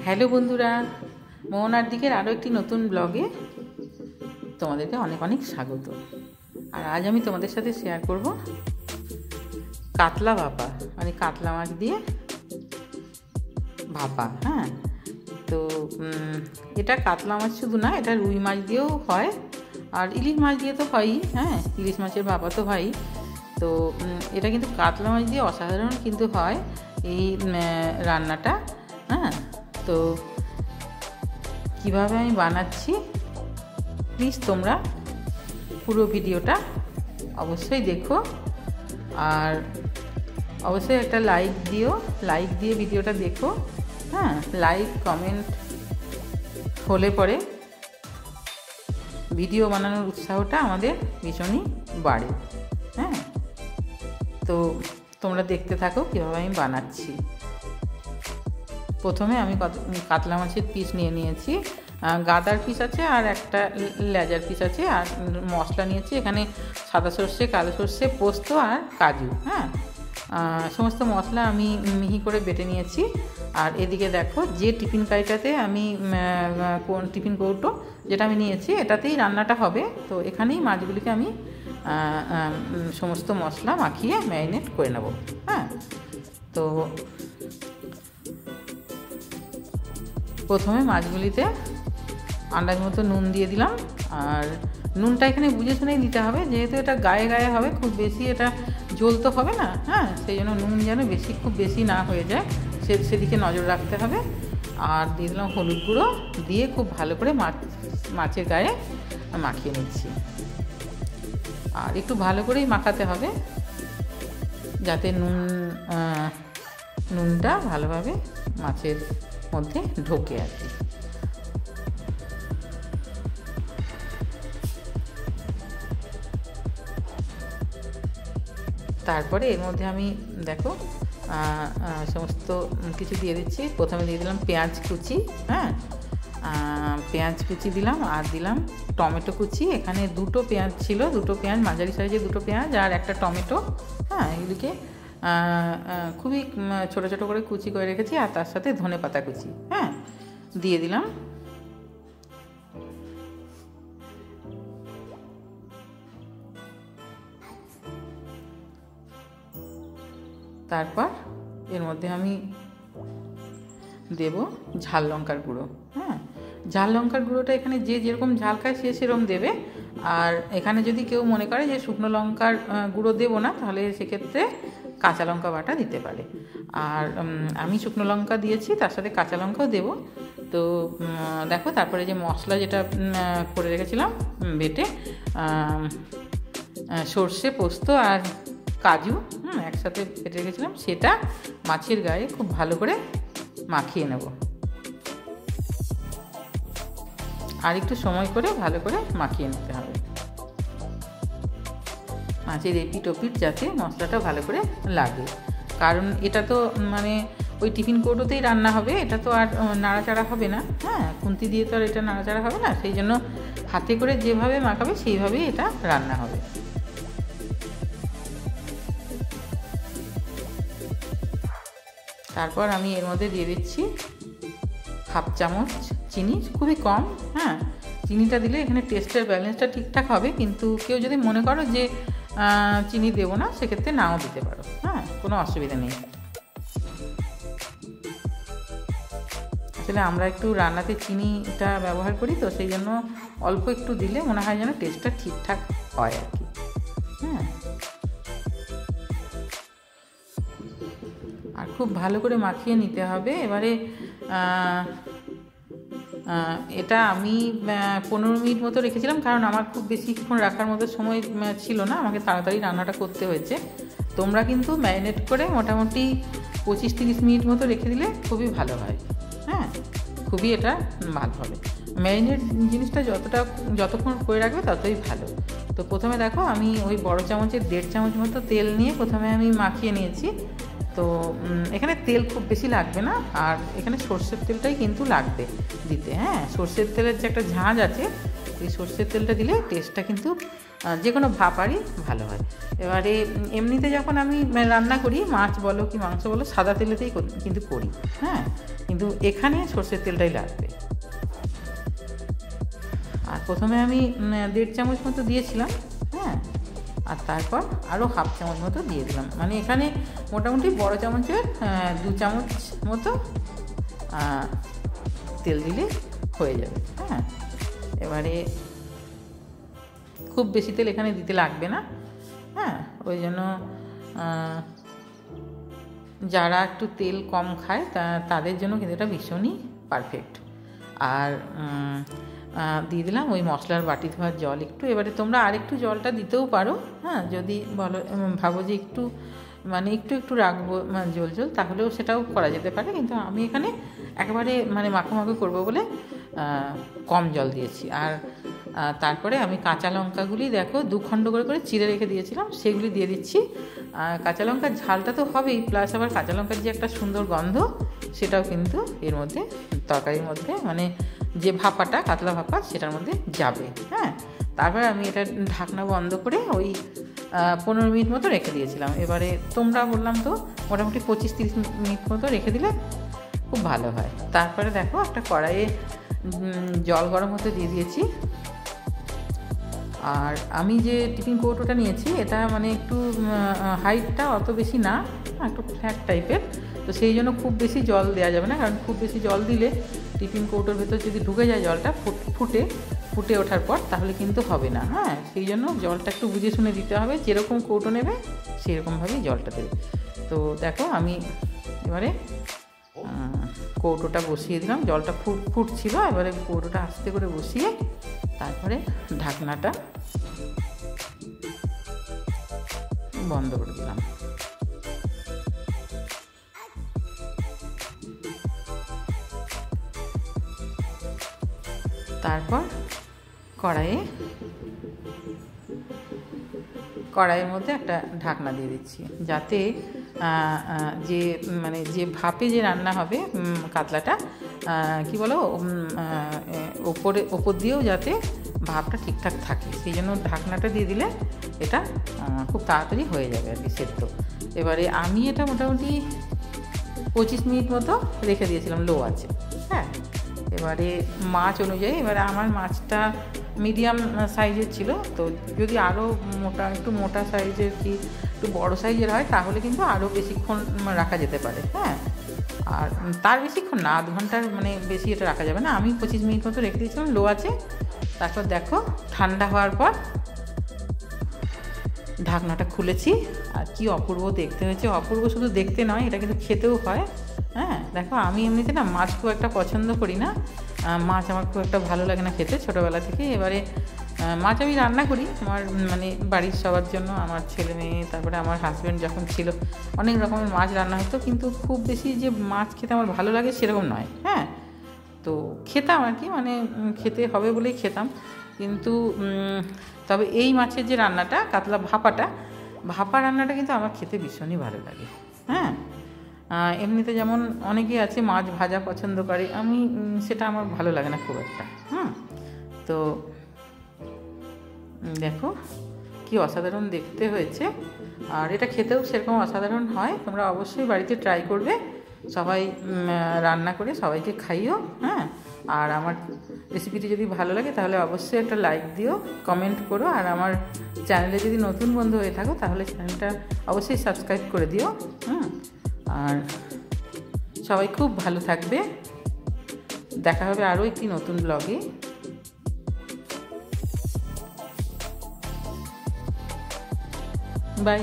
Hello বন্ধুরা, মোহনার দিকের আরও একটি নতুন ব্লগে তোমাদেরকে অনেক অনেক স্বাগত। আর আজ আমি তোমাদের সাথে শেয়ার করব কাতলা ভাপা, মানে কাতলা মাছ দিয়ে ভাপা। হ্যাঁ, তো এটা কাতলা মাছ শুধু না, এটা রুই মাছ দিয়েও হয়, আর ইলিশ মাছ দিয়ে তো হয়ই। হ্যাঁ, ইলিশ মাছের ভাপা তো হয়ই। তো এটা কিন্তু কাতলা মাছ দিয়ে অসাধারণ কিন্তু হয় এই রান্নাটা। হ্যাঁ, তো কীভাবে আমি বানাচ্ছি প্লিজ তোমরা পুরো ভিডিওটা অবশ্যই দেখো, আর অবশ্যই একটা লাইক দিও, লাইক দিয়ে ভিডিওটা দেখো। হ্যাঁ, লাইক কমেন্ট হলে পরে ভিডিও বানানোর উৎসাহটা আমাদের ভীষণই বাড়ে। হ্যাঁ, তো তোমরা দেখতে থাকো কীভাবে আমি বানাচ্ছি। প্রথমে আমি কাতলা মাছের পিস নিয়ে নিয়েছি, গাদার পিস আছে আর একটা লেজার পিস আছে, আর মশলা নিয়েছি এখানে সাদা সর্ষে, কালো সর্ষে, পোস্ত আর কাজু। হ্যাঁ, সমস্ত মশলা আমি মিহি করে বেটে নিয়েছি। আর এদিকে দেখো, যে টিফিন কারিটাতে আমি কোন টিফিন কৌটো যেটা আমি নিয়েছি এটাতেই রান্নাটা হবে। তো এখানেই মাছগুলিকে আমি সমস্ত মশলা মাখিয়ে ম্যারিনেট করে নেব। হ্যাঁ, তো প্রথমে মাছগুলিতে আন্দাজ মতো নুন দিয়ে দিলাম, আর নুনটা এখানে বুঝে শুনেই দিতে হবে, যেহেতু এটা গায়ে গায়ে হবে, খুব বেশি এটা ঝোল তো হবে না। হ্যাঁ, সেই জন্য নুন যেন খুব বেশি না হয়ে যায় সেদিকে নজর রাখতে হবে। আর দিয়ে দিলাম হলুদ গুঁড়ো, দিয়ে খুব ভালো করে মাছের গায়ে মাখিয়ে নিচ্ছি। আর একটু ভালো করেই মাখাতে হবে যাতে নুনটা ভালোভাবে মাছের মধ্যে ঢোকে আর কি। তারপরে এর মধ্যে আমি দেখো সমস্ত কিছু দিয়ে দিচ্ছি। প্রথমে দিয়ে দিলাম পেঁয়াজ কুচি। হ্যাঁ, পেঁয়াজ কুচি দিলাম, আর দিলাম টমেটো কুচি। এখানে দুটো পেঁয়াজ ছিল, দুটো পেঁয়াজ, মাঝারি সাইজে দুটো পেঁয়াজ আর একটা টমেটো। হ্যাঁ, এগুলিকে খুবই ছোট ছোট করে কুচি করে রেখেছি, আর তার সাথে ধনে পাতা কুচি। হ্যাঁ, দিয়ে দিলাম। তারপর এর মধ্যে আমি দেব ঝাল লঙ্কার গুঁড়ো। হ্যাঁ, ঝাল লঙ্কার গুঁড়োটা এখানে যে যেরকম ঝাল খায় সে সেরকম দেবে। আর এখানে যদি কেউ মনে করে যে শুকনো লঙ্কার গুঁড়ো দেবো না, তাহলে সেক্ষেত্রে কাঁচা লঙ্কা বাটা দিতে পারে। আর আমি শুকনো লঙ্কা দিয়েছি, তার সাথে কাঁচা লঙ্কাও দেবো। তো দেখো, তারপরে যে মশলা যেটা করে রেখেছিলাম বেটে, সর্ষে, পোস্ত আর কাজু একসাথে বেটে রেখেছিলাম, সেটা মাছের গায়ে খুব ভালো করে মাখিয়ে নেব। আর একটু সময় করে ভালো করে মাখিয়ে নিতে হবে মাছের এপিট ওপিট, যাতে মশলাটা ভালো করে লাগে। কারণ এটা তো মানে ওই টিফিন কৌটোতেই রান্না হবে, এটা তো আর নাড়াচাড়া হবে না। হ্যাঁ, খুন্তি দিয়ে তো আর এটা নাড়াচাড়া হবে না, সেই জন্য হাতে করে যেভাবে মাখাবে সেইভাবেই এটা রান্না হবে। তারপর আমি এর মধ্যে দিয়ে দিচ্ছি 1/2 চামচ চিনি, খুবই কম। হ্যাঁ, চিনিটা দিলে এখানে টেস্টের ব্যালেন্সটা ঠিকঠাক হবে, কিন্তু কেউ যদি মনে করো যে চিনি দেবো না, সেক্ষেত্রে নাও দিতে পারো। হ্যাঁ, কোনো অসুবিধা নেই। আসলে আমরা একটু রান্নাতে চিনিটা ব্যবহার করি, তো সেই জন্য অল্প একটু দিলে মনে হয় যেন টেস্টটা ঠিকঠাক হয় আর কি। হ্যাঁ, আর খুব ভালো করে মাখিয়ে নিতে হবে। এবারে এটা আমি 15 মিনিট মতো রেখেছিলাম, কারণ আমার খুব বেশিক্ষণ রাখার মতো সময় ছিল না, আমাকে তাড়াতাড়ি রান্নাটা করতে হয়েছে। তোমরা কিন্তু ম্যারিনেট করে মোটামুটি 25-30 মিনিট মতো রেখে দিলে খুবই ভালো হয়। হ্যাঁ, খুবই এটা ভালো হবে। ম্যারিনেট জিনিসটা যতক্ষণ করে রাখবে ততই ভালো। তো প্রথমে দেখো, আমি ওই বড় চামচের 1.5 চামচ মতো তেল নিয়ে প্রথমে আমি মাখিয়ে নিয়েছি। তো এখানে তেল খুব বেশি লাগবে না, আর এখানে সর্ষের তেলটাই কিন্তু লাগবে দিতে। হ্যাঁ, সর্ষের তেলের যে একটা ঝাঁঝ আছে এই সর্ষের তেলটা দিলে টেস্টটা কিন্তু যে কোনো ভাপারই ভালো হয়। এবারে এমনিতে যখন আমি রান্না করি মাছ বলো কি মাংস বলো সাদা তেলেতেই কিন্তু করি, হ্যাঁ, কিন্তু এখানে সর্ষের তেলটাই লাগবে। আর প্রথমে আমি 1.5 চামচ মতো দিয়েছিলাম, হ্যাঁ, আর তারপর আরও 1/2 চামচ মতো দিয়ে দিলাম, মানে এখানে মোটামুটি বড় চামচের 2 চামচ মতো তেল দিলে হয়ে যাবে। হ্যাঁ, এবারে খুব বেশি তেল এখানে দিতে লাগবে না। হ্যাঁ, ওই জন্য যারা একটু তেল কম খায় তাদের জন্য কিন্তু এটা ভীষণই পারফেক্ট। আর দিয়ে দিলাম ওই মশলার বাটি ধোয়ার জল একটু। এবারে তোমরা আরেকটু জলটা দিতেও পারো, হ্যাঁ, যদি বলো ভাবো যে একটু মানে একটু রাখবো জল তাহলেও সেটাও করা যেতে পারে, কিন্তু আমি এখানে একেবারে মানে মাখো করবো বলে কম জল দিয়েছি। আর তারপরে আমি কাঁচা লঙ্কাগুলি দেখো 2 খণ্ড করে চিড়ে রেখে দিয়েছিলাম, সেগুলি দিয়ে দিচ্ছি। কাঁচা লঙ্কার ঝালটা তো হবেই, প্লাস আবার কাঁচা লঙ্কার যে একটা সুন্দর গন্ধ সেটাও কিন্তু এর মধ্যে তরকারির মধ্যে মানে যে ভাপাটা কাতলা ভাপা সেটার মধ্যে যাবে। হ্যাঁ, তারপরে আমি এটা ঢাকনা বন্ধ করে ওই 15 মিনিট মতো রেখে দিয়েছিলাম। এবারে তোমরা বললাম তো মোটামুটি 25-30 মিনিট মতো রেখে দিলে খুব ভালো হয়। তারপরে দেখো একটা কড়াইয়ে জল গরম হতে দিয়ে দিয়েছি। আর আমি যে টিফিন কৌটোটা নিয়েছি এটা মানে একটু হাইটটা অত বেশি না, একটু ফ্ল্যাট টাইপের, তো সেই জন্য খুব বেশি জল দেওয়া যাবে না, কারণ খুব বেশি জল দিলে টিফিন কৌটোর ভেতর যদি ঢুকে যায় জলটা ফুটে ওঠার পর তাহলে কিন্তু হবে না। হ্যাঁ, সেই জন্য জলটা একটু বুঝে শুনে দিতে হবে, যেরকম কৌটো নেবে সেরকমভাবেই জলটা দেবে। তো দেখো আমি এবারে কৌটোটা বসিয়ে দিলাম, জলটা ফুটছিল, এবারে কৌটোটা আস্তে করে বসিয়ে তারপরে ঢাকনাটা বন্ধ করে দিলাম। তারপর কড়াইয়ের মধ্যে একটা ঢাকনা দিয়ে দিচ্ছি, যাতে যে ভাপে যে রান্না হবে কাতলাটা কি বলো ওপর দিয়েও যাতে ভাপটা ঠিকঠাক থাকে, সেই জন্য ঢাকনাটা দিয়ে দিলে এটা খুব তাড়াতাড়ি হয়ে যাবে আর কি সেদ্ধ। এবারে আমি এটা মোটামুটি 25 মিনিট মতো রেখে দিয়েছিলাম লো আছে। হ্যাঁ, এবারে মাছ অনুযায়ী এবারে আমার মাছটা মিডিয়াম সাইজের ছিল, তো যদি আরও একটু মোটা সাইজের কি একটু বড় সাইজের হয় তাহলে কিন্তু আরও বেশিক্ষণ রাখা যেতে পারে। হ্যাঁ, আর তার বেশিক্ষণ না, 1 ঘন্টার মানে বেশি এটা রাখা যাবে না। আমি 25 মিনিট মতো রেখে দিয়েছিলাম লো আছে। তারপর দেখো ঠান্ডা হওয়ার পর ঢাকনাটা খুলেছি, আর কি অপূর্ব দেখতে হয়েছে। অপূর্ব শুধু দেখতে নয়, এটা কিন্তু খেতেও হয়। হ্যাঁ, দেখো আমি এমনিতে না মাছ খুব একটা পছন্দ করি না, মাছ আমার খুব একটা ভালো লাগে না খেতে ছোটোবেলা থেকে। এবারে মাছ আমি রান্না করি আমার মানে বাড়ির সবার জন্য, আমার ছেলে মেয়ে, তারপরে আমার হাজব্যান্ড যখন ছিল অনেক রকমের মাছ রান্না হতো, কিন্তু খুব বেশি যে মাছ খেতে আমার ভালো লাগে সেরকম নয়। হ্যাঁ, তো খেতাম আর কি, মানে খেতে হবে বলেই খেতাম, কিন্তু তবে এই মাছের যে রান্নাটা কাতলা ভাপা রান্নাটা কিন্তু আমার খেতে ভীষণই ভালো লাগে। হ্যাঁ, এমনিতে যেমন অনেকেই আছে মাছ ভাজা পছন্দ করে, আমি সেটা আমার ভালো লাগে না খুব একটা। তো দেখো কি অসাধারণ দেখতে হয়েছে, আর এটা খেতেও সেরকম অসাধারণ হয়। তোমরা অবশ্যই বাড়িতে ট্রাই করবে, সবাই রান্না করে সবাইকে খাইও। হ্যাঁ, আর আমার রেসিপিটি যদি ভালো লাগে তাহলে অবশ্যই একটা লাইক দিও, কমেন্ট করো, আর আমার চ্যানেলে যদি নতুন বন্ধু হয়ে থাকো তাহলে চ্যানেলটা অবশ্যই সাবস্ক্রাইব করে দিও। আর সবাই খুব ভালো থাকবে, দেখা হবে আরও একটি নতুন ব্লগে। বাই।